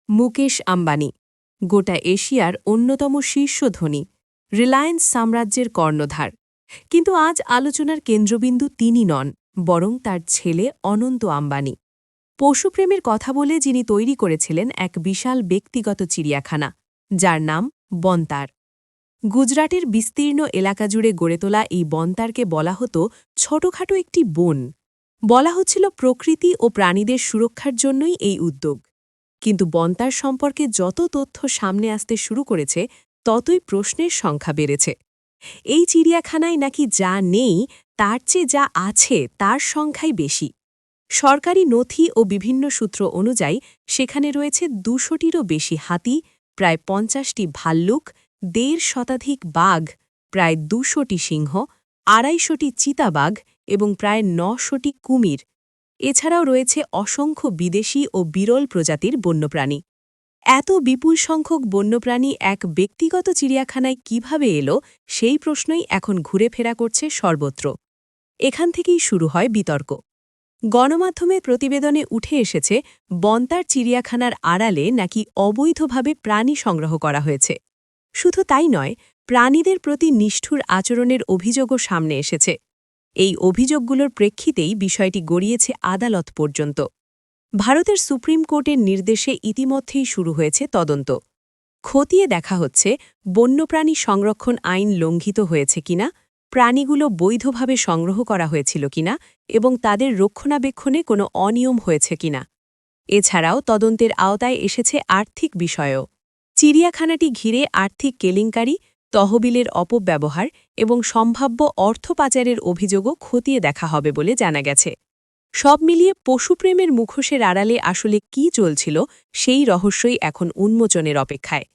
মুকেশ আম্বানি, গোটা এশিয়ার অন্যতম শীর্ষ ধনী, রিলায়েন্স সাম্রাজ্যের কর্ণধার। কিন্তু আজ আলোচনার কেন্দ্রবিন্দু তিনি নন, বরং তার ছেলে অনন্ত আম্বানি। পশুপ্রেমের কথা বলে যিনি তৈরি করেছিলেন এক বিশাল ব্যক্তিগত চিড়িয়াখানা, যার নাম বনতার। গুজরাটের বিস্তীর্ণ এলাকা জুড়ে গড়ে তোলা এই বনতারকে বলা হতো ছোটখাটো একটি বন। বলা হচ্ছিল প্রকৃতি ও প্রাণীদের সুরক্ষার জন্যই এই উদ্যোগ। কিন্তু বনতার সম্পর্কে যত তথ্য সামনে আসতে শুরু করেছে, ততই প্রশ্নের সংখ্যা বেড়েছে। এই চিড়িয়াখানায় নাকি যা নেই, তার চেয়ে যা আছে তার সংখ্যাই বেশি। সরকারি নথি ও বিভিন্ন সূত্র অনুযায়ী সেখানে রয়েছে ২০০টিরও বেশি হাতি, প্রায় ৫০টি ভাল্লুক, ১.৫ শতাধিক বাঘ, প্রায় ২০০টি সিংহ, ২৫০টি চিতাবাঘ এবং প্রায় ৯০০টি কুমির। এছাড়াও রয়েছে অসংখ্য বিদেশি ও বিরল প্রজাতির বন্যপ্রাণী। এত বিপুল সংখ্যক বন্যপ্রাণী এক ব্যক্তিগত চিড়িয়াখানায় কিভাবে এলো, সেই প্রশ্নই এখন ঘুরে ফেরা করছে সর্বত্র। এখান থেকেই শুরু হয় বিতর্ক। গণমাধ্যমের প্রতিবেদনে উঠে এসেছে বনতার চিড়িয়াখানার আড়ালে নাকি অবৈধভাবে প্রাণী সংগ্রহ করা হয়েছে। শুধু তাই নয়, প্রাণীদের প্রতি নিষ্ঠুর আচরণের অভিযোগও সামনে এসেছে। এই অভিযোগগুলোর প্রেক্ষিতেই বিষয়টি গড়িয়েছে আদালত পর্যন্ত। ভারতের সুপ্রিম কোর্টের নির্দেশে ইতিমধ্যেই শুরু হয়েছে তদন্ত। খতিয়ে দেখা হচ্ছে বন্যপ্রাণী সংরক্ষণ আইন লঙ্ঘিত হয়েছে কিনা, প্রাণীগুলো বৈধভাবে সংগ্রহ করা হয়েছিল কিনা এবং তাদের রক্ষণাবেক্ষণে কোনো অনিয়ম হয়েছে কিনা। এছাড়াও তদন্তের আওতায় এসেছে আর্থিক বিষয়ও। চিড়িয়াখানাটি ঘিরে আর্থিক কেলেঙ্কারি, তহবিলের অপব্যবহার এবং সম্ভাব্য অর্থ পাচারের অভিযোগও খতিয়ে দেখা হবে বলে জানা গেছে। সব মিলিয়ে পশুপ্রেমের মুখোশের আড়ালে আসলে কী চলছিল, সেই রহস্যই এখন উন্মোচনের অপেক্ষায়।